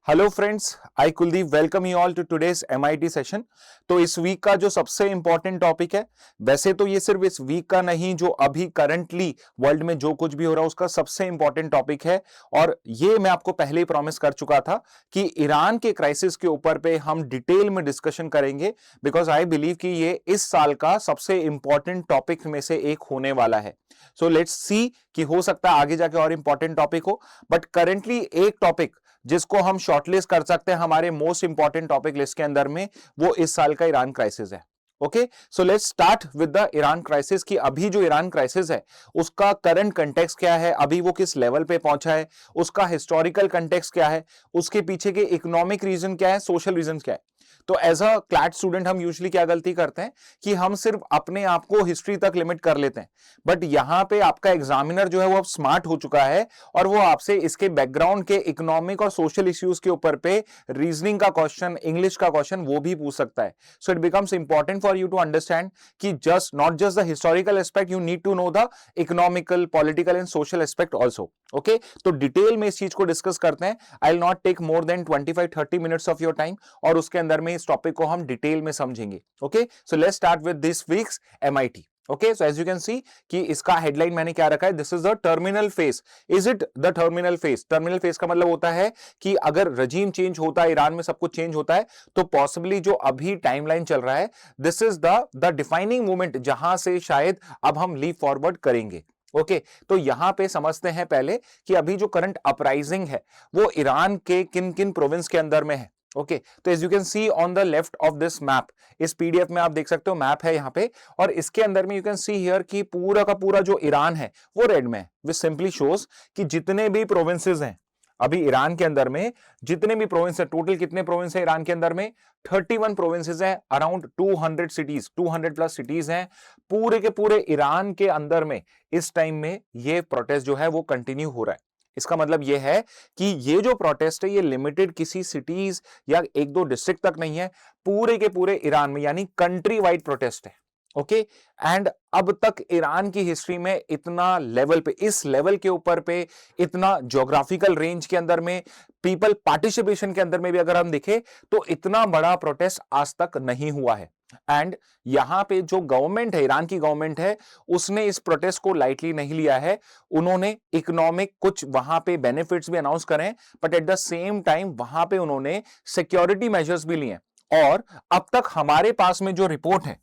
Hello friends, I Kuldeep welcome you all to today's MIT session. तो इस week का जो सबसे इंपॉर्टेंट टॉपिक है, वैसे तो ये सिर्फ इस वीक का नहीं, जो अभी करंटली वर्ल्ड में जो कुछ भी हो रहा है उसका सबसे इंपॉर्टेंट टॉपिक है। और ये मैं आपको पहले ही प्रॉमिस कर चुका था कि ईरान के क्राइसिस के ऊपर पे हम डिटेल में डिस्कशन करेंगे, बिकॉज आई बिलीव कि ये इस साल का सबसे इंपॉर्टेंट टॉपिक में से एक होने वाला है। सो लेट्स सी कि हो सकता है आगे जाके और इंपॉर्टेंट टॉपिक हो, बट करंटली एक टॉपिक जिसको हम शॉर्टलिस्ट कर सकते हैं हमारे मोस्ट इंपॉर्टेंट टॉपिक लिस्ट के अंदर में, वो इस साल का ईरान क्राइसिस है। Okay, so let's start with the Iran crisis कि अभी जो ईरान क्राइसिस है उसका करंट कंटेक्स्ट क्या है, अभी वो किस लेवल पे पहुंचा है, उसका हिस्टोरिकल कंटेक्स्ट क्या है, उसके पीछे के इकोनॉमिक रीजन क्या है, सोशल रीजन क्या है। तो एज अ क्लैट स्टूडेंट हम यूजुअली क्या गलती करते हैं कि हम सिर्फ अपने आप को हिस्ट्री तक लिमिट कर लेते हैं, बट यहां पे आपका एग्जामिनर जो है वो अब स्मार्ट हो चुका है और वो आपसे इसके बैकग्राउंड के इकोनॉमिक और सोशल इश्यूज के ऊपर पे रीजनिंग का क्वेश्चन, इंग्लिश का क्वेश्चन वो भी पूछ सकता है। So it becomes important for you to understand कि just not just the historical aspect, you need to know the economical, political and social aspect also. Okay, तो डिटेल में इस चीज को डिस्कस करते हैं। I will not take more than 25-30 minutes of your time और उसके अंदर में इस टॉपिक को हम डिटेल में समझेंगे। Okay, so let's start with this week's MIT. Okay, so as you can see कि इसका हेडलाइन मैंने क्या रखा है, this is the terminal phase. Is it the terminal phase? Terminal phase का मतलब होता है कि अगर रजीम चेंज होता है, ईरान में सब कुछ चेंज होता है, तो पॉसिबली जो अभी टाइमलाइन चल रहा है, this is the defining moment जहां से शायद अब हम लीप फॉरवर्ड करेंगे। ओके, तो यहां पे समझते हैं पहले कि अभी जो करंट अपराइजिंग है वो ईरान के किन किन प्रोविंस के अंदर में है। ओके, तो as you can see on the left of this map, इस पीडीएफ में आप देख सकते हो मैप है यहां पे, और इसके अंदर में यू कैन सी हियर कि पूरा का पूरा जो ईरान है वो रेड में है, विच सिंपली शोज कि जितने भी प्रोविंसेस हैं अभी ईरान के अंदर में, जितने भी प्रोविंस है, टोटल कितने प्रोविंस है ईरान के अंदर में, 31 प्रोविंसेस है, अराउंड 200 सिटीज, 200 प्लस सिटीज हैं पूरे के पूरे ईरान के अंदर में। इस टाइम में ये प्रोटेस्ट जो है वो कंटिन्यू हो रहा है। इसका मतलब ये है कि ये जो प्रोटेस्ट है ये लिमिटेड किसी सिटीज या एक दो डिस्ट्रिक्ट तक नहीं है, पूरे के पूरे ईरान में, यानी कंट्री वाइड प्रोटेस्ट है। ओके, एंड अब तक ईरान की हिस्ट्री में इतना लेवल पे, इस लेवल के ऊपर पे, इतना ज्योग्राफिकल रेंज के अंदर में, पीपल पार्टिसिपेशन के अंदर में भी अगर हम देखें तो इतना बड़ा प्रोटेस्ट आज तक नहीं हुआ है। एंड यहां पे जो गवर्नमेंट है, ईरान की गवर्नमेंट है, उसने इस प्रोटेस्ट को लाइटली नहीं लिया है। उन्होंने इकोनॉमिक कुछ वहां पे बेनिफिट्स भी अनाउंस करे, but at the same time वहां पे उन्होंने सिक्योरिटी मेजर्स भी लिए। और अब तक हमारे पास में जो रिपोर्ट है,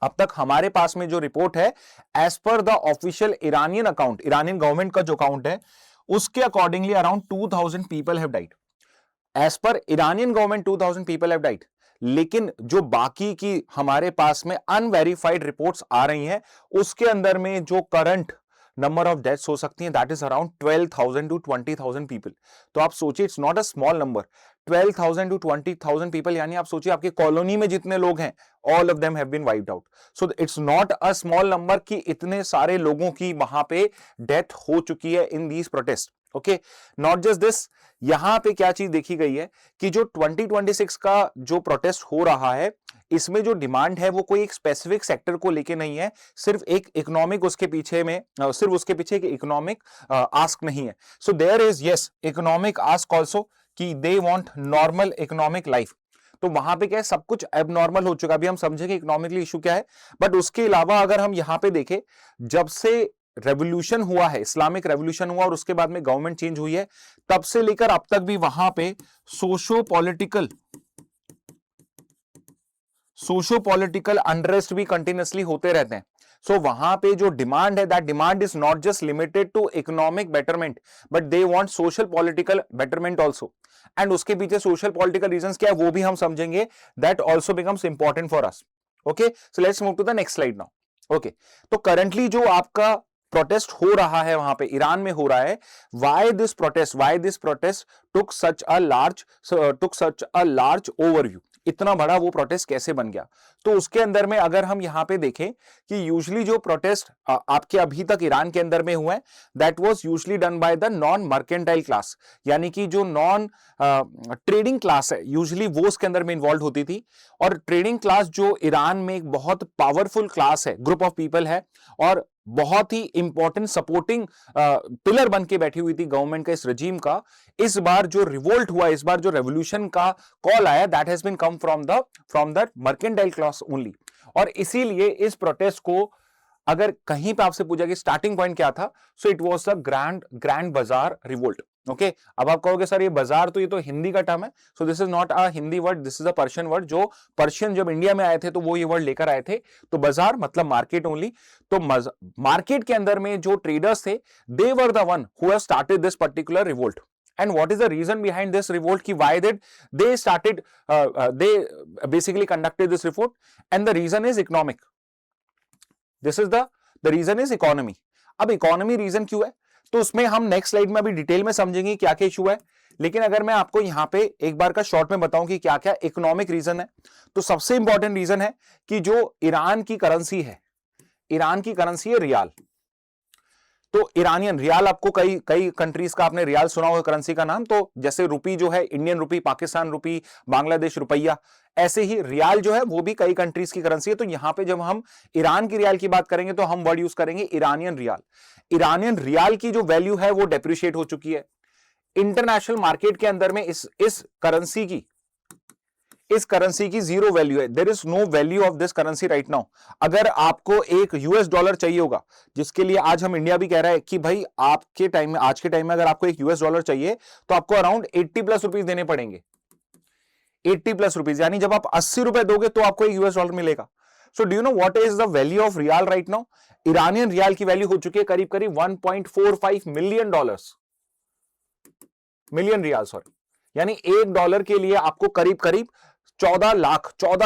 अब तक हमारे पास में जो रिपोर्ट है, as per the official Iranian account, Iranian government का जो अकाउंट है, उसके accordingly around 2000 people have died. As per Iranian government 2000 people have died. लेकिन जो बाकी की हमारे पास में अनवेरिफाइड रिपोर्ट्स आ रही हैं, उसके अंदर में जो करंट नंबर ऑफ डेथ्स हो सकती हैं, that is around 12,000 to 20,000 people. तो आप सोचिए, it's not a small number, 12,000 to 20,000 people, यानी आप सोचिए आपकी कॉलोनी में जितने लोग हैं, all of them have been wiped out. So it's not a small number कि इतने सारे लोगों की वहां पे डेथ हो चुकी है in these protest. Okay, not just this, यहां पे क्या चीज देखी गई है कि जो 2026 का जो प्रोटेस्ट हो रहा है, इसमें जो डिमांड है वो कोई एक स्पेसिफिक सेक्टर को लेके नहीं है, सिर्फ एक इकोनॉमिक उसके पीछे में, सिर्फ उसके पीछे एक इकोनॉमिक आस्क नहीं है। So there is yes economic ask also, कि they want normal economic life. तो वहां पे क्या है, सब कुछ एबनॉर्मल हो चुका। अभी हम समझेंगे इकोनॉमिकली इशू क्या है, बट उसके अलावा अगर हम यहां पे देखें, जब से रेवोल्यूशन हुआ है, इस्लामिक रेवोल्यूशन हुआ और उसके बाद में गवर्नमेंट चेंज हुई है, तब से लेकर अब तक भी वहां पे सोशो पॉलिटिकल अनरेस्ट भी कंटिन्यूअसली होते रहते हैं। सो वहां पे जो डिमांड है, that demand is not just limited to economic betterment, but they want social political betterment also. And उसके पीछे सोशल पॉलिटिकल रीजंस क्या है वो भी हम समझेंगे, that also becomes important for us. Okay, so let's move to the next slide now. Okay, तो currently जो आपका प्रोटेस्ट हो रहा है वहां पे ईरान में हो रहा है, why this protest took such a large overview, इतना बड़ा वो प्रोटेस्ट कैसे बन गया। तो उसके अंदर में अगर हम यहां पे देखें कि यूजुअली जो प्रोटेस्ट आपके अभी तक ईरान के अंदर में हुए, that was usually done by the non mercantile class, यानी कि जो नॉन ट्रेडिंग क्लास है, यूजुअली वो उसके अंदर में इन्वॉल्व होती थी। और ट्रेडिंग क्लास जो ईरान में एक बहुत पावरफुल क्लास है, ग्रुप ऑफ पीपल है, और बहुत ही इंपॉर्टेंट सपोर्टिंग पिलर बन के बैठी हुई थी गवर्नमेंट का, इस रजीम का। इस बार जो रिवोल्ट हुआ, इस बार जो रेवोल्यूशन का कॉल आया, that has been come from the mercantile class only. और इसीलिए इस प्रोटेस्ट को अगर कहीं पे आपसे पूछा कि स्टार्टिंग पॉइंट क्या था, so it was the grand बाजार रिवोल्ट। ओके, अब आप कहोगे सर ये बाजार तो, ये तो हिंदी का टर्म है, so this is not a Hindi word, this is a Persian word. जो पर्शियन जब इंडिया में आए थे तो वो ये वर्ड लेकर आए थे। तो बाजार मतलब मार्केट ओनली। तो मार्केट के अंदर में जो ट्रेडर्स थे, they were the one who have started this particular revolt. And what is the reason behind this revolt? Ki why did they started? They basically conducted this revolt, and the reason is economic. This is the reason is economy. अब economy reason क्यों है, तो उसमें हम next slide में अभी detail में समझेंगे क्या क्या इशू है। लेकिन अगर मैं आपको यहां पे एक बार का शॉर्ट में बताऊं कि क्या क्या इकोनॉमिक रीजन है, तो सबसे इंपॉर्टेंट रीजन है कि जो ईरान की करेंसी है, ईरान की करेंसी है रियाल। तो ईरानियन रियाल, आपको कई कई कंट्रीज का आपने रियाल सुना होगा करेंसी का नाम। तो जैसे रुपी जो है, इंडियन रुपी, पाकिस्तान रुपी, बांग्लादेश रुपया, ऐसे ही रियाल जो है वो भी कई कंट्रीज की करेंसी है। तो यहां पे जब हम ईरान की रियाल की बात करेंगे तो हम वर्ड यूज करेंगे ईरानियन रियाल। ईरानियन रियाल की जो वैल्यू है वो डेप्रिशिएट हो चुकी है। इंटरनेशनल मार्केट के अंदर में इस करेंसी की जीरो वैल्यू है। There is no value of this currency right now. अगर आपको एक यूएस डॉलर चाहिए होगा, जिसके लिए आज हम इंडिया भी कह रहा है कि भाई आपके टाइम में, आज के टाइम में अगर आपको एक यूएस डॉलर चाहिए तो आपको अराउंड 80 प्लस रुपीज देने पड़ेंगे। 80 प्लस रुपीज, यानी जब आप 80 रुपए दोगे तो आपको एक यूएस डॉलर मिलेगा। So do you know what is the value of rial right now? Iranian rial की वैल्यू हो चुकी है करीब करीब 1.45 million dollars, million rial sorry, यानी एक डॉलर के लिए आपको करीब करीब 14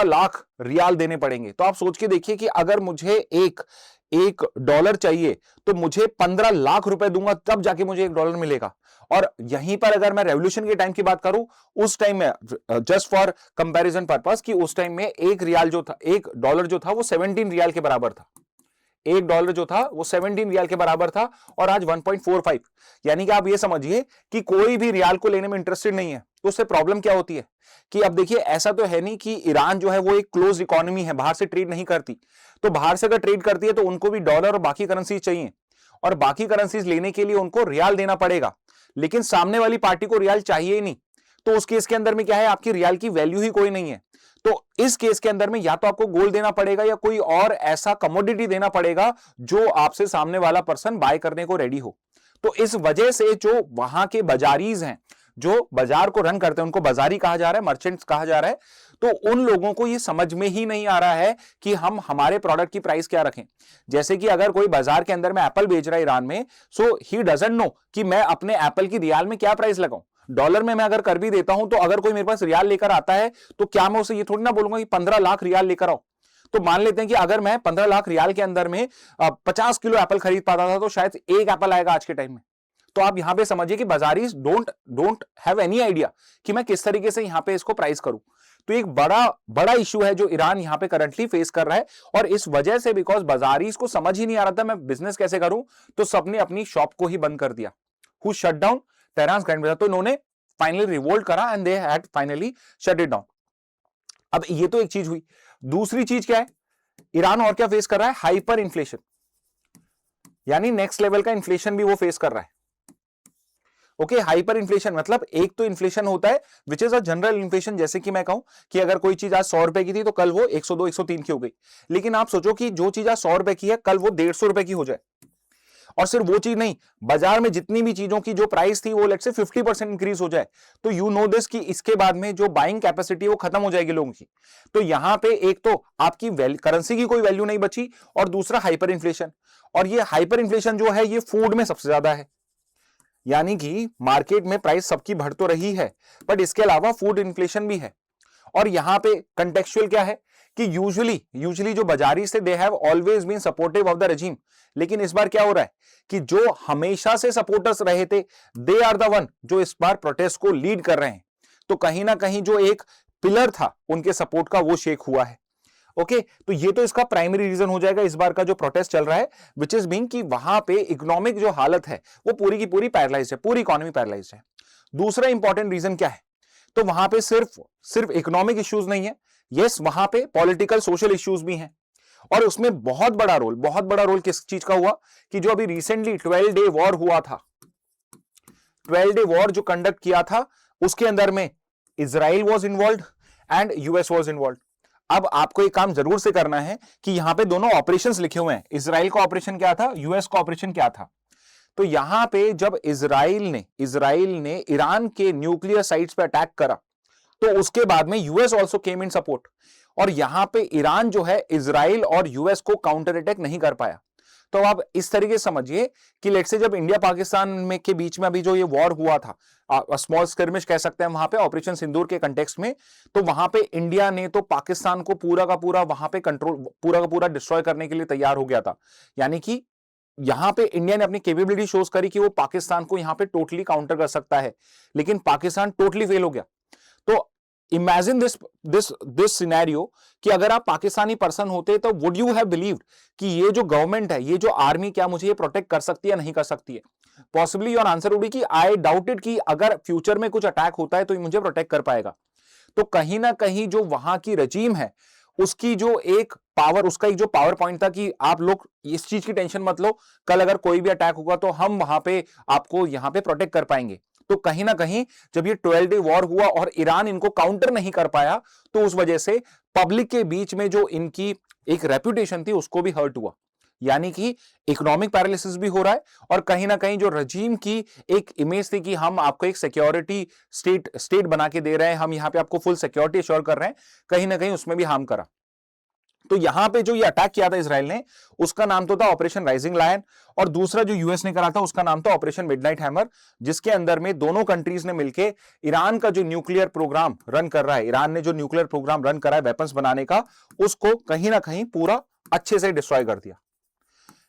लाख रियाल देने पड़ेंगे। तो आप सोच के देखिए कि अगर मुझे एक डॉलर चाहिए तो मुझे 15 लाख रुपए दूंगा तब जाके मुझे एक डॉलर मिलेगा। और यहीं पर अगर मैं रेवोल्यूशन के टाइम की बात करूं, उस टाइम में जस्ट फॉर कंपैरिजन पर्पस, कि उस टाइम में एक रियाल जो था, एक डॉलर जो था वो 17 रियाल के बराबर था। एक डॉलर जो था वो 17 रियाल के बराबर था, और आज 1.45, यानी कि आप ये समझिए कि कोई भी रियाल को लेने में इंटरेस्टेड नहीं है। तो उससे प्रॉब्लम क्या होती है कि अब देखिए, ऐसा तो है नहीं कि ईरान जो है वो एक क्लोज इकोनॉमी है, बाहर से ट्रेड नहीं करती। तो बाहर से अगर ट्रेड करती है तो उनको भी डॉलर और बाकी करेंसीज चाहिए, और बाकी करेंसीज लेने के लिए उनको रियाल देना पड़ेगा। लेकिन सामने वाली पार्टी को रियाल चाहिए ही नहीं, तो उस केस के अंदर में क्या है, आपकी रियाल की वैल्यू ही कोई नहीं है। तो इस केस के अंदर में या तो आपको गोल्ड देना पड़ेगा या कोई और ऐसा कमोडिटी देना पड़ेगा जो आपसे सामने वाला पर्सन बाय करने को रेडी हो। तो इस वजह से जो वहां के बाजारीज हैं, जो बाजार को रन करते हैं, उनको बाजारी कहा जा रहा है, मर्चेंट्स कहा जा रहा है। तो उन लोगों को ये समझ में ही नहीं आ रहा है कि हम हमारे प्रोडक्ट की प्राइस क्या रखें। जैसे कि अगर कोई बाजार के अंदर में एप्पल बेच रहा है ईरान में, सो ही डजंट नो कि मैं अपने एप्पल की रियाल में क्या प्राइस लगाऊं। डॉलर में मैं अगर कर भी देता हूं तो अगर कोई मेरे पास रियाल लेकर आता है तो क्या मैं उसे ये थोड़ी ना बोलूंगा कि 15 लाख रियाल लेकर आओ। तो मान लेते हैं कि अगर मैं 15 लाख रियाल के अंदर में 50 किलो एप्पल खरीद पाता था, तो शायद एक एप्पल आएगा आज के टाइम में। तो आप यहां पे समझिए कि बाजारी डोंट हैव एनी आइडिया कि मैं किस तरीके से यहां पे इसको प्राइस करूं। तो एक बड़ा इशू है जो ईरान यहां पे करंटली फेस कर रहा है, और इस वजह से बिकॉज बाजारी को समझ ही नहीं आ रहा था मैं बिजनेस कैसे करूं, तो सबने अपनी शॉप को ही बंद कर दिया। Who shut down? Tehran grand bazaar. तो इन्होंने फाइनली रिवोल्ट करा and they had finally shut it down. अब ये तो एक चीज हुई। दूसरी चीज क्या है, ईरान और क्या फेस कर रहा है? हाइपर इन्फ्लेशन, यानी नेक्स्ट लेवल का इन्फ्लेशन भी वो फेस कर रहा है। ओके, हाइपर इन्फ्लेशन मतलब एक तो इन्फ्लेशन होता है which is a general inflation, जैसे कि मैं कहूं कि अगर कोई चीज आज 100 रुपए की थी तो कल वो 102 103 की हो गई। लेकिन आप सोचो कि जो चीज आज 100 रुपए की है कल वो 150 रुपए की हो जाए। और सिर्फ वो चीज नहीं, बाजार में जितनी भी चीजों की जो प्राइस थी वो लेट से 50% इंक्रीज हो जाए, तो यू नो दिस कि इसके बाद में जो बाइंग कैपेसिटी वो खत्म हो जाएगी लोगों की। तो यहां पे एक तो आपकी करेंसी की कोई वैल्यू नहीं बची, और दूसरा हाइपर इन्फ्लेशन। और ये हाइपर इन्फ्लेशन जो है ये फूड में सबसे ज्यादा है, यानी कि मार्केट में प्राइस सबकी बढ़ तो रही है, बट इसके अलावा फूड इन्फ्लेशन भी है। और यहां पे कंटेक्चुअल क्या है कि यूजुअली जो बाजारी से they have always been supportive of the regime, लेकिन इस बार क्या हो रहा है कि जो हमेशा से सपोर्टर्स रहे थे, दे आर द वन जो इस बार प्रोटेस्ट को लीड कर रहे हैं। तो कहीं ना कहीं जो एक पिलर था उनके सपोर्ट का वो शेक हुआ है। ओके, तो ये तो इसका प्राइमरी रीजन हो जाएगा इस बार का जो प्रोटेस्ट चल रहा है, विच इज बीइंग कि वहां पे इकोनॉमिक जो हालत है वो पूरी की पूरी पैरालाइज्ड है, पूरी इकोनॉमी पैरालाइज्ड है। दूसरा इंपॉर्टेंट रीजन क्या है, तो वहां पे सिर्फ इकोनॉमिक इश्यूज नहीं है, यस वहां पे पॉलिटिकल सोशल इश्यूज भी हैं। और उसमें बहुत बड़ा रोल किस चीज का हुआ कि जो अभी रिसेंटली 12 डे वॉर हुआ था, 12 डे वॉर जो कंडक्ट किया था उसके अंदर में Israel was involve and US was involve. अब आपको एक काम जरूर से करना है कि यहां पे दोनों ऑपरेशंस लिखे हुए हैं, इजराइल का ऑपरेशन क्या था, यूएस का ऑपरेशन क्या था। तो यहां पे जब इजराइल ने ईरान के न्यूक्लियर साइट्स पे अटैक करा तो उसके बाद में यूएस आल्सो केम इन सपोर्ट, और यहां पे ईरान जो है इजराइल और यूएस को काउंटर अटैक नहीं कर पाया। तो आप इस तरीके से समझिए कि लेट्स से जब इंडिया पाकिस्तान में के बीच में अभी जो ये वॉर हुआ था, स्मॉल स्कर्मिश कह सकते हैं वहां पे ऑपरेशन सिंदूर के कंटेक्स्ट में, तो वहां पे इंडिया ने तो पाकिस्तान को पूरा का पूरा वहां पे कंट्रोल पूरा का पूरा डिस्ट्रॉय करने के लिए तैयार हो गया था। यानी कि यहां पे इंडिया ने अपनी कैपेबिलिटी शोज करी कि वो पाकिस्तान को यहां पे टोटली काउंटर कर सकता है, लेकिन पाकिस्तान टोटली फेल हो गया। तो इमेजिन दिस सिनेरियो कि अगर आप पाकिस्तानी पर्सन होते तो वुड यू हैव बिलीव्ड कि ये जो गवर्नमेंट है, ये जो आर्मी, क्या मुझे ये प्रोटेक्ट कर सकती है या नहीं कर सकती है? Possibly your answer would be कि आई डाउटेड कि अगर फ्यूचर में कुछ अटैक होता है तो ये मुझे प्रोटेक्ट कर पाएगा। तो कहीं ना कहीं जो वहां की रजीम है उसकी जो एक पावर, उसका एक जो पावर पॉइंट था कि आप लोग इस चीज की टेंशन मत लो, कल अगर कोई भी अटैक होगा तो हम वहां पे आपको यहां पे प्रोटेक्ट कर पाएंगे। तो कहीं ना कहीं जब ये 12 डे वॉर हुआ और ईरान इनको काउंटर नहीं कर पाया तो उस वजह से पब्लिक के बीच में जो इनकी एक रेपुटेशन थी उसको भी हर्ट हुआ। यानी कि इकोनॉमिक पैरालिसिस भी हो रहा है और कहीं ना कहीं जो रजीम की एक इमेज थी कि हम आपको एक सिक्योरिटी स्टेट बना के दे रहे हैं, हम यहां पे आपको फुल सिक्योरिटी अश्योर कर रहे हैं, कहीं ना कहीं उसमें भी हार्म करा। तो यहां पे जो ये अटैक किया था इसराइल ने, उसका नाम तो था ऑपरेशन राइजिंग लायन, और दूसरा जो यूएस ने करा था उसका नाम था ऑपरेशन मिडनाइट हैमर, जिसके अंदर में दोनों कंट्रीज ने मिलकर ईरान का जो न्यूक्लियर प्रोग्राम रन कर रहा है, ईरान ने जो न्यूक्लियर प्रोग्राम रन करा है वेपन्स बनाने का, उसको कहीं ना कहीं पूरा अच्छे से डिस्ट्रॉय कर दिया।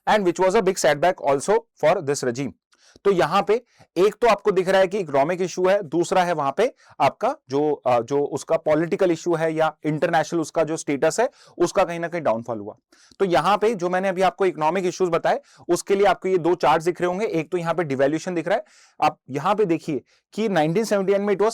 And which was a big setback also for this regime. तो यहां पे एक तो आपको दिख रहा है कि इकोनॉमिक इशू है, दूसरा है वहां पे आपका जो उसका पॉलिटिकल इशू है या इंटरनेशनल उसका जो स्टेटस है उसका कहीं ना कहीं डाउनफॉल हुआ। तो यहां पे जो मैंने अभी आपको इकोनॉमिक इश्यूज बताए उसके लिए आपको ये दो चार्ट दिख रहे होंगे। एक तो यहां पे डिवैल्यूएशन दिख रहा है, आप यहां पे देखिए कि 1971 में इट वाज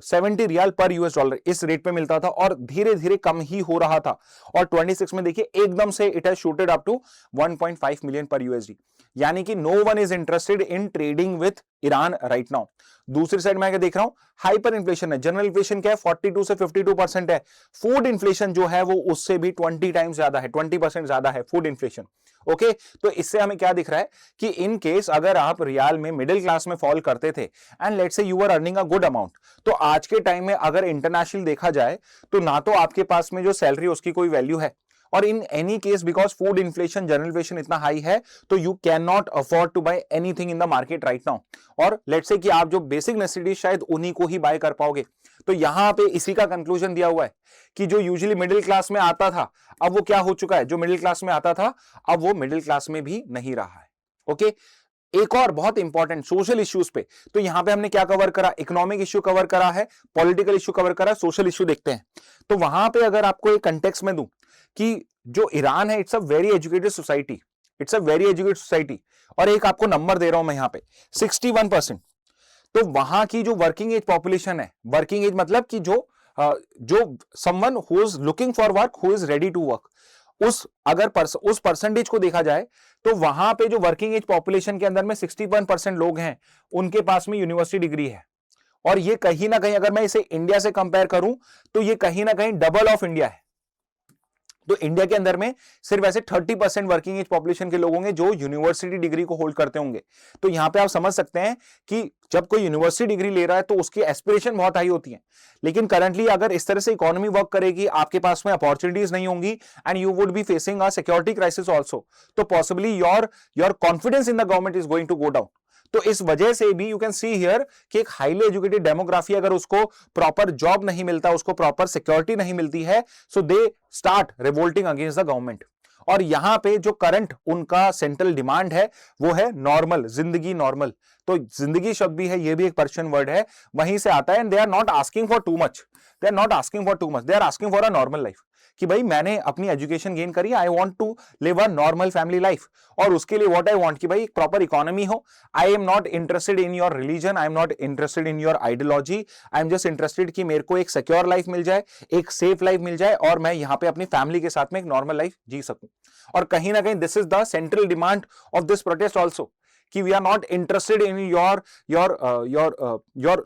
70 रियाल पर यूएस डॉलर, इस रेट पे मिलता था और धीरे धीरे कम ही हो रहा था, और 26 में देखिए एकदम से it has shooted up to 1.5 million पर यूएसडी। यानी कि no one is interested in trading with Iran right now. दूसरी साइड में देख रहा हूं हाइपर इन्फ्लेशन है, जनरल इन्फ्लेशन क्या है 42 से 52% है, फूड इन्फ्लेशन जो है वो उससे भी 20 टाइम्स ज्यादा है, 20% ज्यादा है फूड इन्फ्लेशन। ओके, तो इससे हमें क्या दिख रहा है कि इन केस अगर आप रियाल में मिडिल क्लास में फॉल करते थे and let's say you are earning a good amount, तो आज के टाइम में अगर इंटरनेशनल देखा जाए तो ना तो आपके पास में जो सैलरी उसकी कोई वैल्यू है, और in any case because food inflation general inflation इतना हाई है तो you can not afford to buy anything in the market right now, और लेट्स से कि आप जो बेसिक नेसेसिटीज शायद उन्हीं को ही बाय कर पाओगे। तो यहां पे इसी का कंक्लूजन दिया हुआ है कि जो यूजुअली मिडिल क्लास में आता था अब वो क्या हो चुका है, जो मिडिल क्लास में आता था अब वो मिडिल क्लास में भी नहीं रहा है। ओके, एक और बहुत इंपॉर्टेंट सोशल इश्यूज पे, तो यहां पे हमने क्या कवर करा, इकोनॉमिक इश्यू कवर करा है, पॉलिटिकल इश्यू कवर करा, सोशल इश्यू देखते हैं। तो वहां पे अगर आपको एक कंटेक्स्ट में दूं कि जो ईरान है it's a very educated society, it's a very educated society, और एक आपको नंबर दे रहा हूं मैं यहां पे 61%। तो वहां की जो वर्किंग एज पॉपुलेशन है, वर्किंग एज मतलब कि जो someone who is looking for work, who is ready to work, उस परसेंटेज को देखा जाए तो वहां पे जो वर्किंग एज पॉपुलेशन के अंदर में 61% लोग हैं उनके पास में यूनिवर्सिटी डिग्री है, और ये कहीं ना कहीं अगर मैं इसे इंडिया से कंपेयर करूं तो ये कहीं ना कहीं डबल ऑफ इंडिया है। तो इंडिया के अंदर में सिर्फ ऐसे 30% वर्किंग एज पॉपुलेशन के लोग होंगे जो यूनिवर्सिटी डिग्री को होल्ड करते होंगे। तो यहां पे आप समझ सकते हैं कि जब कोई यूनिवर्सिटी डिग्री ले रहा है तो उसकी एस्पिरेशन बहुत हाई होती है, लेकिन करंटली अगर इस तरह से इकोनॉमी वर्क करेगी, आपके पास में अपॉर्चुनिटीज नहीं होंगी and you would be facing a security crisis also, तो possibly your confidence in the government is going to go down. तो इस वजह से भी यू कैन सी हियर कि एक हाईली एजुकेटेड डेमोग्राफी अगर उसको प्रॉपर जॉब नहीं मिलता, उसको प्रॉपर सिक्योरिटी नहीं मिलती है, so they start revolting against the government. और यहां पे जो करंट उनका सेंट्रल डिमांड है वो है नॉर्मल जिंदगी, नॉर्मल। तो जिंदगी शब्द भी है, ये भी एक पर्शियन वर्ड है, वहीं से आता है। And they are not asking for too much, they are not asking for too much, they are asking for a normal life, कि भाई मैंने अपनी एजुकेशन गेन करी, I want to live a normal family life, और उसके लिए what I want कि भाई प्रॉपर इकोनॉमी हो, आई am not interested in your religion, I am not interested in your ideology, I am just interested कि मेरे को एक सिक्योर लाइफ मिल जाए, एक सेफ लाइफ मिल जाए, और मैं यहाँ पे अपनी फैमिली के साथ में एक नॉर्मल लाइफ जी सकूं। और कहीं ना कहीं this is the central demand of this protest also, कि we are not interested in your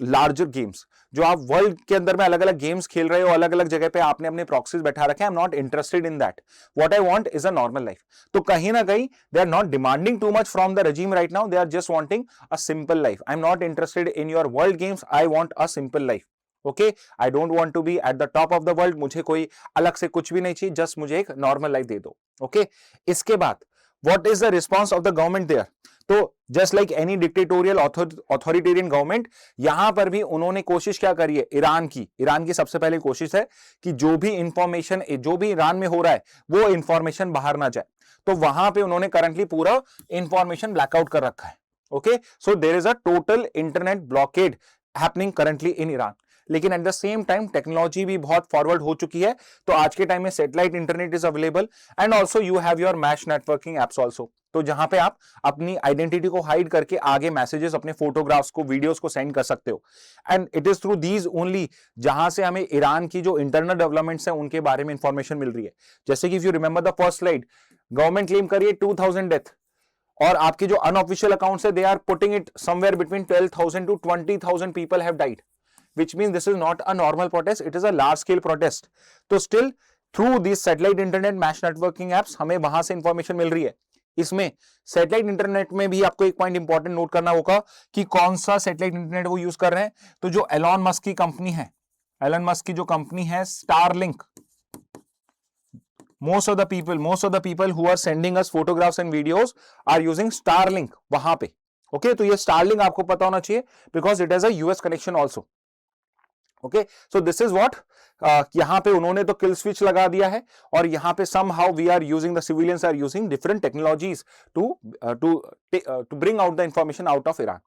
larger games, जो आप वर्ल्ड के अंदर में अलग अलग गेम्स खेल रहे हो, अलग अलग जगह पे आपने अपने प्रॉक्सीज बैठा रखे हैं, I am not interested in that, what I want is a normal life. तो कहीं ना कहीं they are not demanding too much from the regime right now, they are just wanting a simple life. I'm not interested in your world games, I want a simple life. Okay, I don't want to be at the top of the world, मुझे कोई अलग से कुछ भी नहीं चाहिए, just मुझे एक नॉर्मल लाइफ दे दो। ओके, इसके बाद what is the response of the government there? तो just like any dictatorial authoritarian government, यहां पर भी उन्होंने कोशिश क्या करी है, ईरान की सबसे पहले कोशिश है कि जो भी इंफॉर्मेशन, जो भी ईरान में हो रहा है, वो इंफॉर्मेशन बाहर ना जाए। तो वहां पे उन्होंने करंटली पूरा इंफॉर्मेशन ब्लैकआउट कर रखा है। Okay, so there is a total internet blockade happening currently in Iran. लेकिन at the same time technology भी बहुत फॉरवर्ड हो चुकी है, तो आज के टाइम में satellite internet is available, and also you have your mesh networking apps also, तो जहां पे आप अपनी आइडेंटिटी को हाइड करके आगे मैसेजेस, अपने फोटोग्राफ्स को, वीडियोस को सेंड कर सकते हो। And it is through these only जहां से हमें ईरान की जो इंटरनल डेवलपमेंट्स है उनके बारे में इंफॉर्मेशन मिल रही है। जैसे कि if you remember the first slide, government claim करिए 2000 डेथ, और आपके जो अनऑफिशियल अकाउंट्स है, they are putting it somewhere between 12,000 to 20,000 people have died, which means this is not a normal protest, it is a large scale protest. तो still through these satellite internet mesh networking apps हमें वहां से information मिल रही है। इसमें satellite internet में भी आपको एक पॉइंट इंपॉर्टेंट नोट करना होगा कि कौन सा सैटेलाइट इंटरनेट वो यूज कर रहे हैं। तो जो एलॉन मस्क की कंपनी है, एलन मस्क की जो कंपनी है Starlink, most of the people who are sending us photographs and videos are using Starlink वहां पे। ओके, तो ये Starlink आपको पता होना चाहिए because it has a US connection also. Okay, so this is what, यहां पे उन्होंने तो किल स्विच लगा दिया है, और यहां पे somehow we are using, the civilians are using different technologies to bring out the information out of Iran.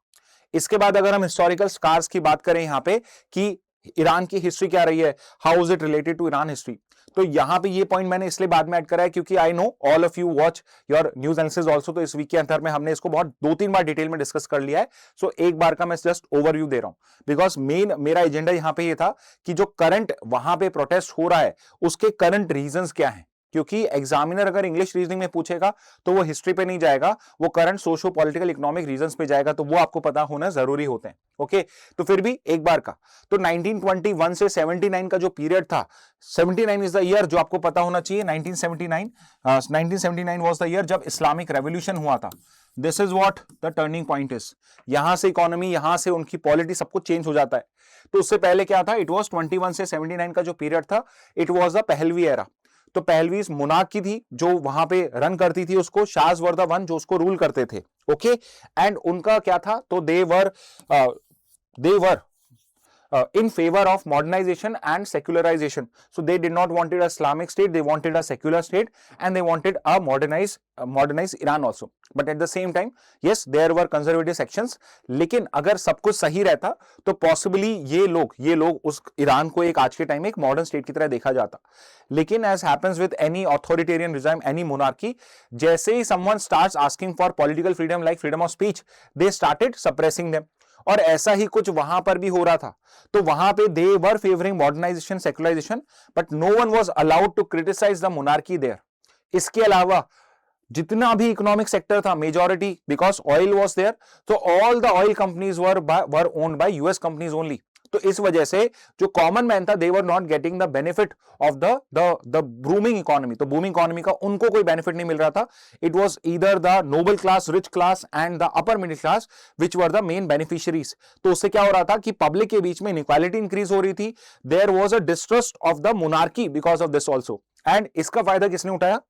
इसके बाद अगर हम हिस्टोरिकल स्कार्स की बात करें यहाँ पे कि ईरान की हिस्ट्री क्या रही है, how is it related to Iran history, तो यहां पे ये पॉइंट मैंने इसलिए बाद में ऐड करा है क्योंकि I know all of you watch your news analysis also, तो इस वीक के अंदर में हमने इसको बहुत 2-3 बार डिटेल में डिस्कस कर लिया है। सो एक बार का मैं जस्ट ओवरव्यू दे रहा हूं, बिकॉज मेन मेरा एजेंडा यहां पे ये था कि जो करंट वहां पे प्रोटेस्ट हो रहा है उसके करंट रीजंस क्या है, क्योंकि एग्जामिनर अगर इंग्लिश रीजनिंग में पूछेगा तो वो हिस्ट्री पे नहीं जाएगा, वो current socio political economic reasons पे जाएगा, तो वो आपको पता होना जरूरी होते हैं। ओके, तो फिर भी एक बार का, तो 1921 से 79 का जो पीरियड था, 79 इज द ईयर जो आपको पता होना चाहिए, 1979 वाज द ईयर जब इस्लामिक रेवोल्यूशन हुआ था। This is what the turning point is, यहां से इकोनॉमी, यहां से उनकी पॉलिटी सब कुछ चेंज हो जाता है। तो उससे पहले क्या था, इट वाज 21 से 79 का जो पीरियड था, it was the Pahlavi era. तो पहलवी मोनार्क की थी जो वहां पे रन करती थी, उसको शाहज वर द वन जो उसको रूल करते थे। ओके, एंड उनका क्या था, तो दे वर in favor of modernization and secularization. So they did not wanted a Islamic state, they wanted a secular state, and they wanted a modernized Iran also. But at the same time, yes, there were conservative sections. लेकिन अगर सब कुछ सही रहता तो possibly ये लोग उस ईरान को एक आज के टाइम में एक मॉडर्न स्टेट की तरह देखा जाता। लेकिन as happens with any authoritarian regime, any monarchy, जैसे ही someone starts asking for political freedom like freedom of speech, they started suppressing them. और ऐसा ही कुछ वहां पर भी हो रहा था। तो वहां पे they were favouring modernisation, secularisation, but no one was allowed to criticise the monarchy there. इसके अलावा जितना भी इकोनॉमिक सेक्टर था, majority, because oil was there, तो all the oil companies were owned by US companies only. तो इस वजह से जो कॉमन मैन था, they were not getting the benefit of the booming economy. तो बूमिंग इकोनॉमी का उनको कोई बेनिफिट नहीं मिल रहा था। It was either the noble class, rich class and the upper middle class which were the main beneficiaries. तो उससे क्या हो रहा था कि पब्लिक के बीच में इनइक्वालिटी इंक्रीज हो रही थी। There was a distrust of the monarchy because of this also. And इसका फायदा किसने उठाया?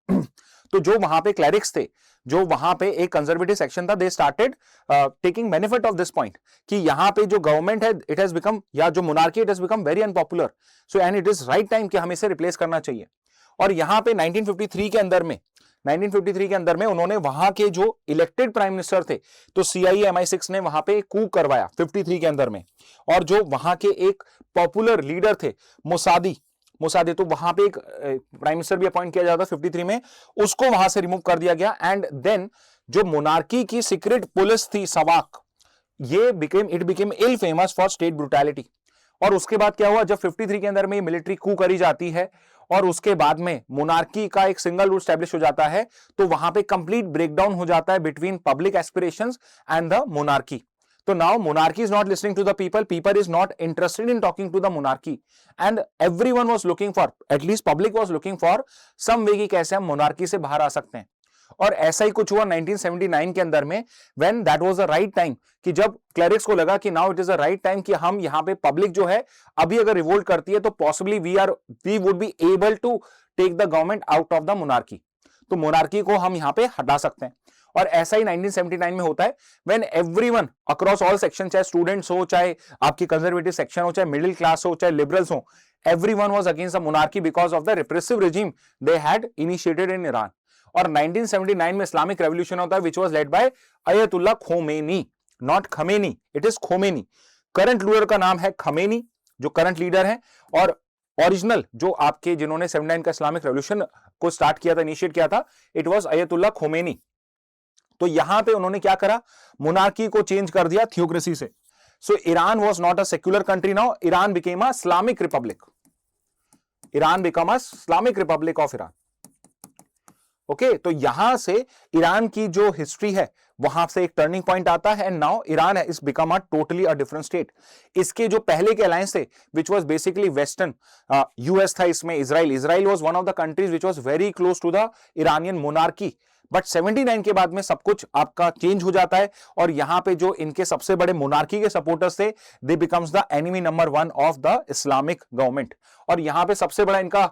तो जो वहां पे क्लैरिक्स थे, जो वहां पे एक कंजर्वेटिव सेक्शन था, they started taking benefit of this point कि यहां पे जो गवर्नमेंट है, इट हैज बिकम, या जो monarchy, it has become very unpopular. So and it is right time कि हमें इसे रिप्लेस करना चाहिए। और यहां पे 1953 के अंदर में उन्होंने वहां के जो इलेक्टेड प्राइम मिनिस्टर थे, तो CIA MI6 ने वहां पे कू करवाया 53 के अंदर में। और जो वहां के एक पॉपुलर लीडर थे, मोसादी, मोसादे, तो वहां पे एक प्राइम मिनिस्टर भी अपॉइंट किया जाता 53 में, उसको वहां से रिमूव कर दिया गया। एंड देन जो मोनार्की की सीक्रेट पुलिस थी सवाक, ये became ill famous for state brutality. और उसके बाद क्या हुआ, जब 53 के अंदर में मिलिट्री कू करी जाती है और उसके बाद में मोनार्की का एक सिंगल रूल स्टैब्लिश हो जाता है, तो वहां पे कंप्लीट ब्रेकडाउन हो जाता है between public aspirations and the monarchy. तो now monarchy is not listening to the people is not interested in talking to the monarchy, and everyone was looking for, at least public was looking for some way कि कैसे हम monarchy से बाहर आ सकते हैं। और ऐसा ही कुछ हुआ 1979 के अंदर में, when that was the right time, कि जब क्लरिक्स को लगा कि now it is the right time कि हम यहाँ पे पब्लिक जो है अभी अगर रिवोल्ट करती है तो possibly we would be able to take the government out of the monarchy, तो मोनार्की को हम यहाँ पे हटा सकते हैं। और ऐसा ही 1979 में होता है, when everyone across all section, चाहे स्टूडेंट्स हो, चाहे आपकी कंजर्वेटिव सेक्शन हो, चाहे मिडिल क्लास हो, चाहे लिबरल्स हो, everyone was against the monarchy because of the repressive regime they had initiated in Iran. और 1979 में इस्लामिक रेवोल्यूशन होता है which was led by अयतुल्ला Khomeini, not Khamenei, it is Khomeini. Current ruler का नाम है खमेनी, जो current leader है, और ओरिजिनल जो आपके जिन्होंने 79 का इस्लामिक रेवोल्यूशन को स्टार्ट किया था, इनिशिएट किया था, इट वाज अयतुल्ला खोमेनी। तो यहां पे उन्होंने क्या करा, मोनार्की को चेंज कर दिया थियोक्रेसी से। So Iran was not a secular country, now Iran became an Islamic republic, Iran become an Islamic republic of Iran. Okay, तो यहां से ईरान की जो हिस्ट्री है वहां से एक टर्निंग पॉइंट आता है, and now Iran is become a totally a different state. इसके जो पहले के अलायंस थे which was basically western, US था, इसमें Israel was one of the countries which was very close to the Iranian monarchy. But 79 के बाद में सब कुछ आपका चेंज हो जाता है, और यहां पे जो इनके सबसे बड़े मोनार्की के सपोर्टर्स थे, दे becomes the enemy number 1 of the Islamic government. और यहां पे सबसे बड़ा इनका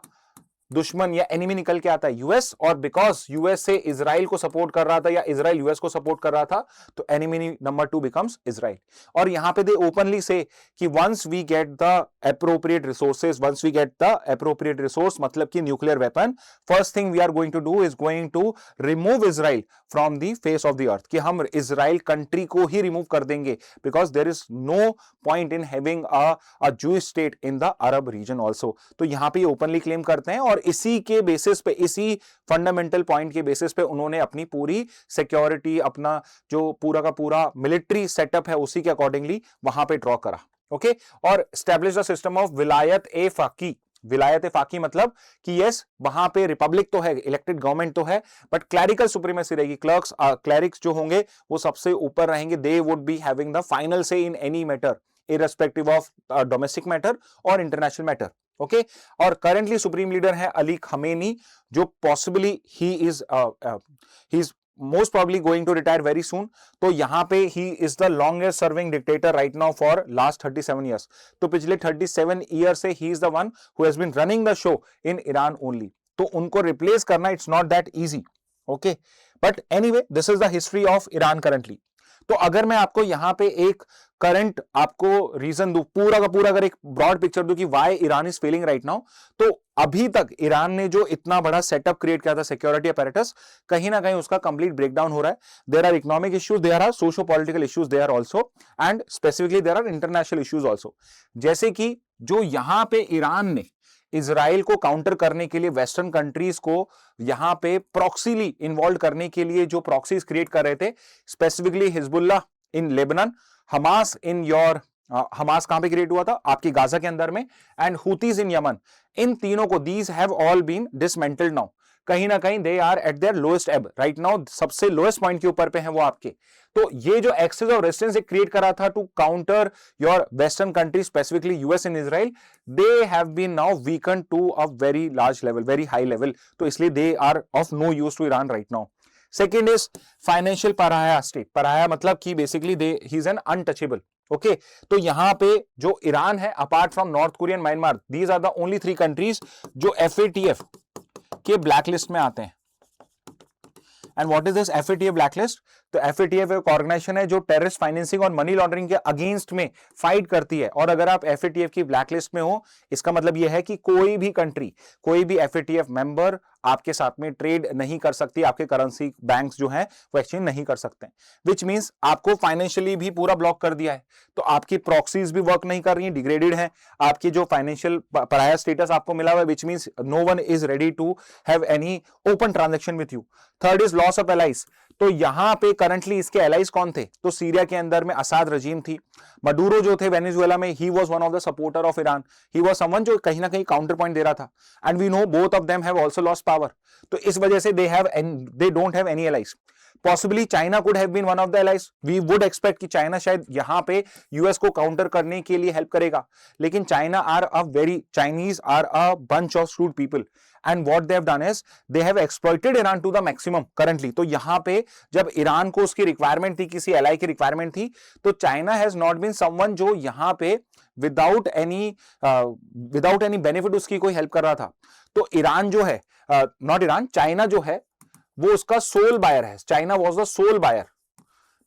दुश्मन या एनिमी निकल के आता है यूएस, और बिकॉज यूएस से इजराइल को सपोर्ट कर रहा था या इजराइल यूएस को सपोर्ट कर रहा था, तो एनिमी नंबर 2 बिकम्स इजराइल। और यहां पे दे ओपनली से कि once we get the appropriate resources, once we get the appropriate resource मतलब कि nuclear weapon, first thing we are going to do is going to remove Israel from the face of the earth, कि हम Israel country को ही remove कर देंगे, because there is no point in having a Jewish state in the Arab region also. तो यहां पे openly claim करते हैं, और इसी के बेसिस पे, इसी फंडामेंटल पॉइंट के बेसिस पे उन्होंने अपनी पूरी सिक्योरिटी, अपना जो पूरा का पूरा मिलिट्री सेटअप है, उसी के अकॉर्डिंगली वहां पे ड्रॉ करा। ओके, और स्टैब्लिश द सिस्टम ऑफ विलायत ए फाकी। विलायत ए फाकी मतलब कि यस, वहां पे रिपब्लिक तो है, इलेक्टेड गवर्नमेंट तो है, बट क्लैरिकल सुप्रीमेसी रहेगी, क्लैरिक्स जो होंगे वो सबसे ऊपर रहेंगे, they would be having the final say in any matter, irrespective of domestic matter or international matter. Okay, और करेंटली सुप्रीम लीडर है अली खमेनी, जो possibly he is most probably going to retire very soon. तो यहां पे he is the longest serving dictator right now for last 37 years. तो पिछले 37 year से ही is the one who has been running the show in Iran only. तो उनको replace करना it's not that easy. Okay, but anyway this is the history of Iran currently. तो अगर मैं आपको यहां पे एक करंट आपको रीजन दूं, पूरा का पूरा अगर एक ब्रॉड पिक्चर दूं कि why Iran is failing right now, तो अभी तक ईरान ने जो इतना बड़ा सेटअप क्रिएट किया था सिक्योरिटी अपैरेटस, कहीं ना कहीं उसका कंप्लीट ब्रेकडाउन हो रहा है। There are economic issues, there are socio political issues, there also, and specifically there are international issues also. जैसे कि जो यहां पे ईरान ने इजराइल को काउंटर करने के लिए वेस्टर्न कंट्रीज को यहां पे प्रॉक्सीली इन्वॉल्व करने के लिए जो प्रॉक्सीज क्रिएट कर रहे थे, specifically Hezbollah in Lebanon, Hamas in your, Hamas कहां पे क्रिएट हुआ था, आपकी गाजा के अंदर में, एंड हुतीज इन यमन, इन तीनों को, these have all been dismantled now. कहीं ना कहीं they are at their lowest ebb right now, सबसे लोएस्ट पॉइंट के ऊपर पे हैं वो आपके। तो ये जो एक्सेस ऑफ रेजिस्टेंस क्रिएट करा था to counter your western country, specifically US and Israel, they have been now weaken to a very large level, very high level. तो इसलिए they are of no use to Iran right now. Second is financial pariah state. Pariah मतलब कि basically he is an untouchable. Okay, तो यहां पे जो ईरान है, apart from North Korea and Myanmar, these are the only 3 countries जो FATF के ब्लैक लिस्ट में आते हैं। And what is this FATF black list? तो एफएटीएफ एक ऑर्गेनाइजेशन है जो टेररिस्ट फाइनेंसिंग और मनी लॉन्ड्रिंग के अगेंस्ट में फाइट करती है, और अगर आप एफएटीएफ की ब्लैकलिस्ट में हो, इसका मतलब यह है कि कोई भी कंट्री, कोई भी एफएटीएफ मेंबर आपके साथ में ट्रेड नहीं कर सकती, आपके करेंसी बैंक्स जो है वो एक्सचेंज नहीं कर सकते, विच मींस आपको फाइनेंशियली भी पूरा ब्लॉक कर दिया है। तो आपकी प्रॉक्सीज भी वर्क नहीं कर रही है, डिग्रेडेड है, आपकी जो फाइनेंशियल पराया स्टेटस आपको मिला हुआ है, which means no one is ready to have any open transaction with you. Third is loss of allies. तो यहां पे करंटली इसके एलाइज कौन थे? तो सीरिया के अंदर में असाद रजीम थी, मडूरो जो थे वेनेजुएला में, he was one of the supporter of Iran, he was someone जो कहीं ना कहीं काउंटर पॉइंट दे रहा था, and we know both of them have also lost power. तो इस वजह से they don't have any allies. Possibly China could have been one of the allies, we would expect कि चाइना शायद यहां पे यूएस को काउंटर करने के लिए हेल्प करेगा, लेकिन Chinese are a bunch of shrewd people, and what they have done is they have exploited Iran to the maximum currently. तो यहां पे जब ईरान को उसकी रिक्वायरमेंट थी, किसी एलाई की रिक्वायरमेंट थी, तो China has not been someone जो यहां पे विदाउट एनी बेनिफिट उसकी कोई हेल्प कर रहा था। तो ईरान जो है, नॉट ईरान, चाइना जो है वो उसका सोल बायर है। China was the sole buyer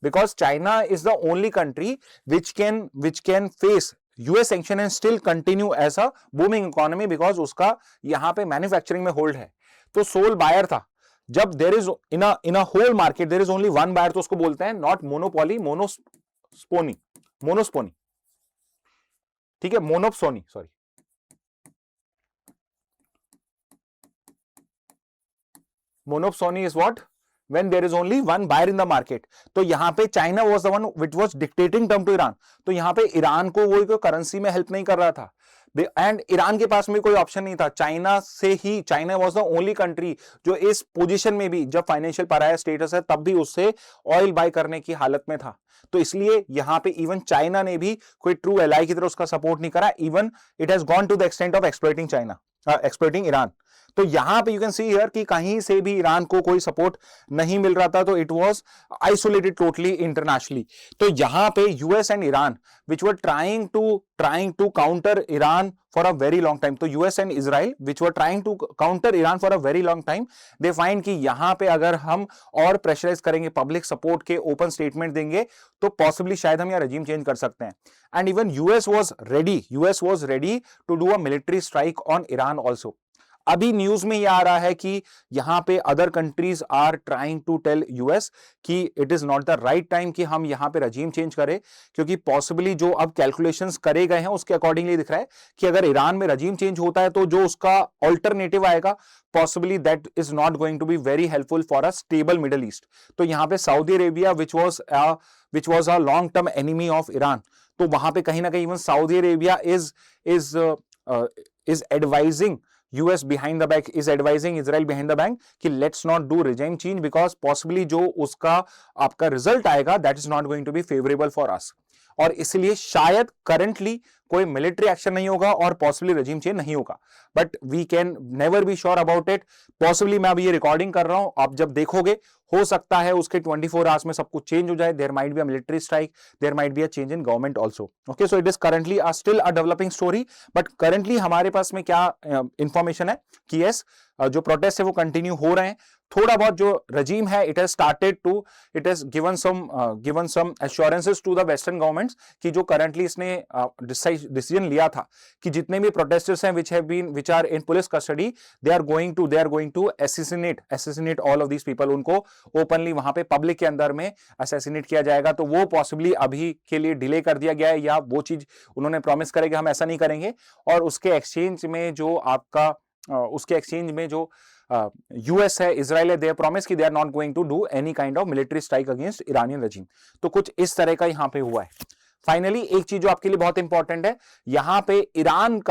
because China is the only country which can face US sanction and still continue as a booming economy, because उसका यहां पे मैन्युफैक्चरिंग में होल्ड है। तो सोल बायर था। जब there is in a whole market there is only one buyer, तो उसको बोलते हैं नॉट मोनोपोली, मोनोस्पोनी, ठीक है, monopsony, sorry, monopsony is what? when there is only one buyer in the market। तो यहां पे China was the one which was dictating term to Iran. तो यहां पे ईरान को वो कोई करेंसी में हेल्प नहीं कर रहा था, एंड ईरान के पास में कोई ऑप्शन नहीं था। China was the only country जो इस पोजीशन में भी, जब फाइनेंशियल पराया स्टेटस है तब भी उससे ऑयल बाय करने की हालत में था। तो इसलिए यहां पे इवन चाइना ने भी कोई ट्रू एलाई की तरह उसका सपोर्ट नहीं करा, even it has gone to the extent of exploiting Iran. तो यहां पे यू कैन सी हियर कि कहीं से भी ईरान को कोई सपोर्ट नहीं मिल रहा था, तो it was isolated totally internationally. तो यहां पे US and Iran which were trying to counter Iran for a very long time, तो US and Israel which were trying to counter Iran for a very long time, they find कि यहां पे अगर हम और प्रेशराइज करेंगे, public support के open statement देंगे, तो पॉसिबली शायद हम यह रजीम चेंज कर सकते हैं। And even US was ready to do a military strike on Iran also. अभी न्यूज में यह आ रहा है कि यहां पे other countries are trying to tell US कि it is not the right time कि हम यहां पे रजीम चेंज करें, क्योंकि पॉसिबली जो अब कैलकुलेशंस करे गए हैं उसके अकॉर्डिंगली दिख रहा है कि अगर ईरान में रजीम चेंज होता है तो जो उसका ऑल्टरनेटिव आएगा, possibly that is not going to be very helpful for a stable Middle East. तो यहां पे Saudi Arabia which was a long term enemy of Iran, तो वहां पे कहीं ना कहीं even Saudi Arabia is advising US behind the back, is advising Israel behind the back कि let's not do regime change because possibly जो उसका आपका रिजल्ट आएगा that is not going to be favorable for us। और इसलिए शायद currently कोई military action नहीं होगा और पॉसिबली रजीम चेंज नहीं होगा, but we can never be sure about it. Possibly मैं अभी ये रिकॉर्डिंग कर रहा हूं, आप जब देखोगे हो सकता है उसके 24 आवर्स में सब कुछ चेंज हो जाए, there might be a military strike, there might be a change in government also. Okay, so it is currently still a developing story, but currently हमारे पास में क्या इंफॉर्मेशन है कि यस जो प्रोटेस्ट है वो कंटिन्यू हो रहे हैं। थोड़ा बहुत जो रजीम है it has given some assurances to the western governments कि जो करंटली इसने डिसीजन लिया था कि जितने भी प्रोटेस्टर्स हैं which are in police custody, they are going to assassinate all of these people, उनको ओपनली वहां पे पब्लिक के अंदर में असैसिनेट किया जाएगा। तो वो पॉसिबली अभी के लिए डिले कर दिया गया है, या वो चीज उन्होंने प्रॉमिस करे कि हम ऐसा नहीं करेंगे, और उसके एक्सचेंज में जो यूएस है, इजराइल है, दे प्रॉमिस कि they are not going to do any kind of military strike against Iranian regime. तो कुछ इस तरह का यहां पे हुआ है। फाइनली एक चीज जो आपके लिए बहुत इंपॉर्टेंट है, यहां पे ईरान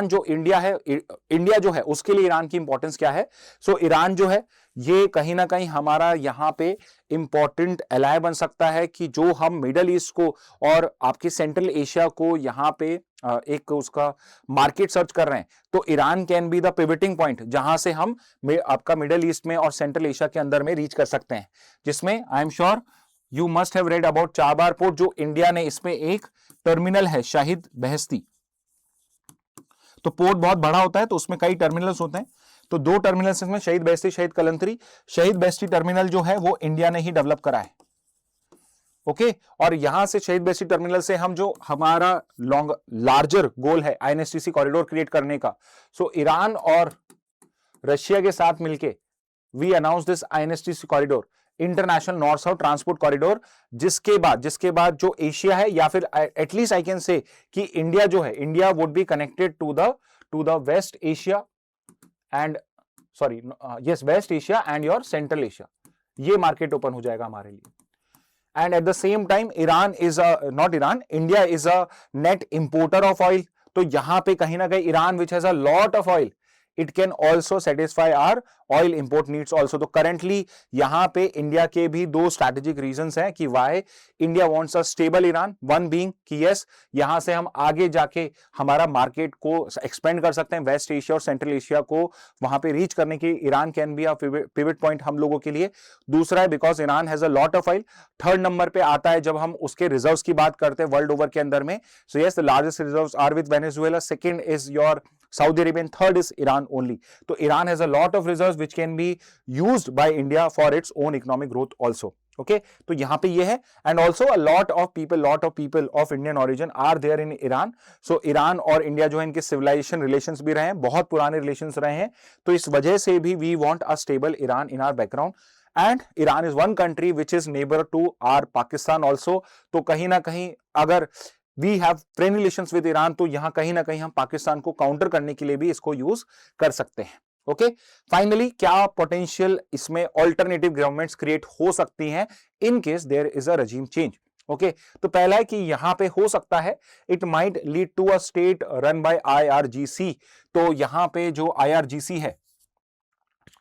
जो इंडिया जो है उसके लिए ईरान की इंपॉर्टेंस क्या है। सो ईरान जो है ये कहीं ना कहीं हमारा यहां पे इंपॉर्टेंट एलाय बन सकता है कि जो हम मिडल ईस्ट को और आपके सेंट्रल एशिया को यहां पे एक उसका मार्केट सर्च कर रहे हैं, तो Iran can be the pivoting point जहां से हम आपका मिडल ईस्ट में और सेंट्रल एशिया के अंदर में रीच कर सकते हैं, जिसमें आई am sure you must have read about Chabahar port, जो इंडिया ने इसमें एक टर्मिनल है शाहिद बहस्ती। तो पोर्ट बहुत बड़ा होता है तो उसमें कई टर्मिनल्स होते हैं, तो 2 टर्मिनल्स में शहीद बहस्ती, शहीद कलंतरी। शहीद बहस्ती टर्मिनल जो है वो इंडिया ने ही डेवलप करा है। ओके और यहां से शहीद बेसिक टर्मिनल से हम जो हमारा लार्जर गोल है आईएनएसटीसी कॉरिडोर क्रिएट करने का, सो ईरान और रशिया के साथ मिलके we announce this INSTC corridor, international north south transport corridor, जिसके बाद जो एशिया है या फिर एटलीस्ट आई कैन से कि इंडिया जो है, India would be connected to the west Asia and sorry yes west Asia and your central Asia, ये मार्केट ओपन हो जाएगा हमारे लिए। And at the same time India is a net importer of oil, तो यहां पे कहीं ना कहीं Iran which has a lot of oil, it can also satisfy our oil import needs also. तो करंटली यहां पे इंडिया के भी दो स्ट्रैटेजिक रीजंस हैं कि why India wants a stable Iran, one being कि यस यहां से हम आगे जाके हमारा मार्केट को एक्सपेंड कर सकते हैं, वेस्ट एशिया और सेंट्रल एशिया को वहां पे रीच करने की Iran can be a pivot point हम लोगों के लिए। दूसरा है because Iran has a lot of oil. Third number पे आता है जब हम उसके रिजर्व्स की बात करते हैं वर्ल्ड ओवर के अंदर में, so yes the largest reserves are with Venezuela, second is your Saudi Arabian, third is Iran only. So Iran has a lot of reserves which can be used by India for its own economic growth also. Okay, तो यहाँ पे ये है and also a lot of people of Indian origin are there in Iran. So Iran और India जो है इनके civilization relations भी रहे हैं, बहुत पुराने relations रहे हैं, तो इस वजह से भी we want a stable Iran in our background. And Iran is one country which is neighbor to our Pakistan also. तो कहीं ना कहीं अगर we have friend relations with Iran, तो यहां कहीं ना कहीं हम पाकिस्तान को काउंटर करने के लिए भी इसको यूज कर सकते हैं। ओके फाइनली क्या पोटेंशियल इसमें ऑल्टरनेटिव गवर्नमेंट्स क्रिएट हो सकती हैं in case there is a regime change. Okay तो पहला है कि यहां पे हो सकता है it might lead to a state run by IRGC. तो यहां पे जो आईआरजीसी है,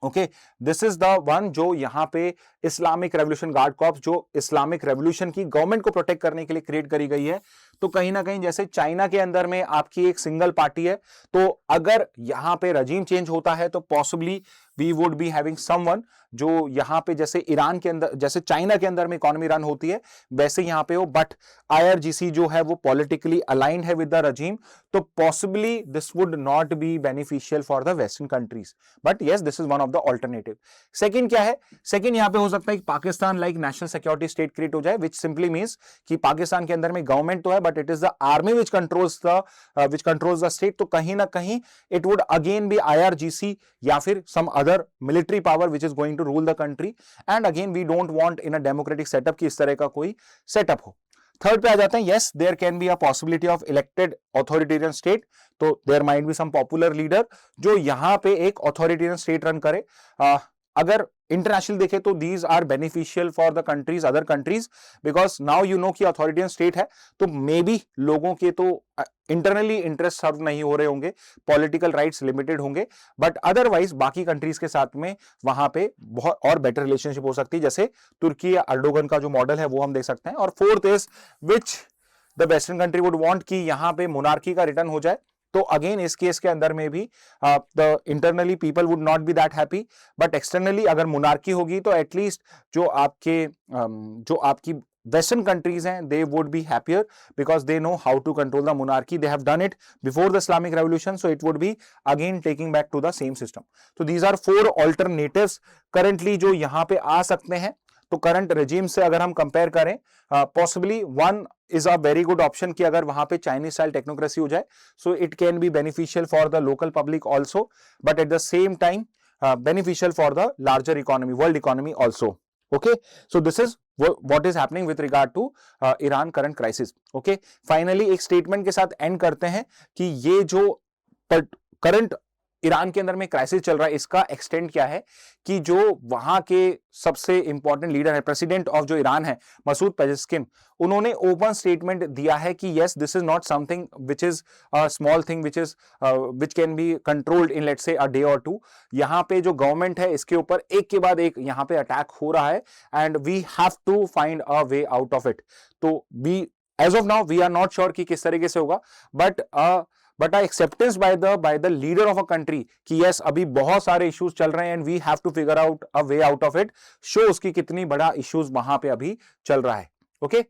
okay this is the one जो यहां पे इस्लामिक रेवोल्यूशन गार्ड कॉर्प्स, जो इस्लामिक रेवोल्यूशन की गवर्नमेंट को प्रोटेक्ट करने के लिए क्रिएट करी गई है। तो कहीं ना कहीं जैसे चाइना के अंदर में आपकी एक सिंगल पार्टी है, तो अगर यहां पे रजीम चेंज होता है तो possibly we would be having someone जो यहां पे जैसे ईरान के अंदर, जैसे चाइना के अंदर में इकोनॉमी रन होती है वैसे यहां पे हो, बट आईआरजीसी जो है वो पॉलिटिकली अलाइंड है विद द रजीम, तो possibly this would not be beneficial for the western countries, but yes this is one of the alternative. Second क्या है, सेकंड यहां पे हो सकता है कि Pakistan like national security state create हो जाए, विच सिंपली मींस कि पाकिस्तान के अंदर में गवर्नमेंट तो है but it is the army which controls the state, तो कहीं ना कहीं it would again be IRGC या फिर some other military power which is going to rule the country, and again we don't want in a democratic setup कि इस तरह का कोई सेटअप हो। थर्ड पे आ जाते हैं, yes there can be a possibility of elected authoritarian state, तो there might be some popular leader जो यहां पे एक ऑथोरिटेरियन स्टेट रन करे। अगर इंटरनेशनल देखे तो these are beneficial for the countries, other countries, because now you know कि अथॉरिटियन स्टेट है तो मे बी लोगों के तो इंटरनली इंटरेस्ट सर्व नहीं हो रहे होंगे, पॉलिटिकल राइट्स लिमिटेड होंगे, बट अदरवाइज बाकी कंट्रीज के साथ में वहां पे बहुत और बेटर रिलेशनशिप हो सकती है, जैसे तुर्की या अर्डोगन का जो मॉडल है वो हम देख सकते हैं। और fourth is which the western country would want कि यहां पे मोनार्की का रिटर्न हो जाए, तो अगेन इस केस के अंदर में भी the internally people would not be that happy, but externally अगर मोनार्की होगी तो एटलीस्ट जो आपकी वेस्टर्न कंट्रीज हैं they would be happier because they know how to control the monarchy, they have done it before the Islamic Revolution, so it would be again taking back to the same system. तो these are 4 alternatives currently जो यहां पे आ सकते हैं। तो current regime से अगर हम कंपेयर करें, possibly one is a very good option कि अगर वहां पे चाइनीज स्टाइल टेक्नोक्रेसी हो जाए, so it can be beneficial for the local public also, but at the same time beneficial for the larger economy, world economy also. Okay so this is what is happening with regard to Iran current crisis. Okay, finally एक statement के साथ and करते हैं कि ये जो current Iran के अंदर में क्राइसिस चल रहा है इसका एक्सटेंड क्या है, कि जो वहां के सबसे इंपॉर्टेंट लीडर है, प्रेसिडेंट ऑफ जो ईरान है मसूद पेजेस्किन, उन्होंने ओपन स्टेटमेंट दिया है कि yes this is not something which is a small thing which can be controlled in let's say a day और टू। यहां पे जो गवर्नमेंट है इसके ऊपर एक के बाद एक यहां पे अटैक हो रहा है and we have to find a way out of it. तो we as of now we are not sure कि किस तरीके से होगा, but acceptance by the leader of a country कि यस अभी बहुत सारे इश्यूज चल रहे हैं and we have to figure out a way out of it, show उसकी कितनी बड़ा इश्यूज वहां पे अभी चल रहा है। Okay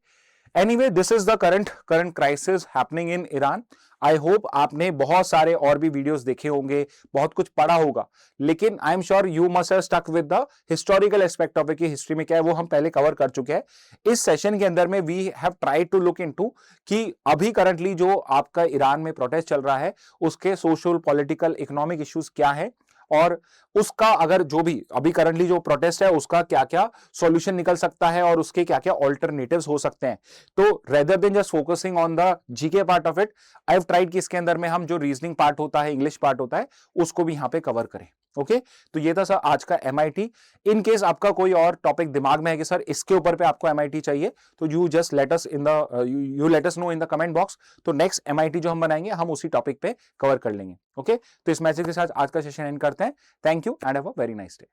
anyway this is the current crisis happening in Iran. I hope आपने बहुत सारे और भी वीडियोस देखे होंगे, बहुत कुछ पढ़ा होगा, लेकिन I am sure you must have stuck with the historical aspect of it कि हिस्ट्री में क्या है वो हम पहले कवर कर चुके हैं। इस सेशन के अंदर में we have tried to look into कि अभी करंटली जो आपका ईरान में प्रोटेस्ट चल रहा है उसके सोशल, पॉलिटिकल, इकोनॉमिक इश्यूज क्या है, और उसका अगर जो भी अभी करंटली जो प्रोटेस्ट है उसका क्या क्या सॉल्यूशन निकल सकता है और उसके क्या क्या ऑल्टरनेटिव्स हो सकते हैं। तो rather than just focusing on the GK part of it, I have tried कि इसके अंदर में हम जो रीजनिंग पार्ट होता है, इंग्लिश पार्ट होता है, उसको भी यहां पे कवर करें। ओके तो ये था सर आज का एमआईटी। इन केस आपका कोई और टॉपिक दिमाग में है कि सर इसके ऊपर पे आपको एमआईटी चाहिए, तो you just let us in the you let us know in the comment box. तो नेक्स्ट एमआईटी जो हम बनाएंगे हम उसी टॉपिक पे कवर कर लेंगे। ओके तो इस मैसेज के साथ आज का सेशन एंड करते हैं। Thank you and have a very nice day.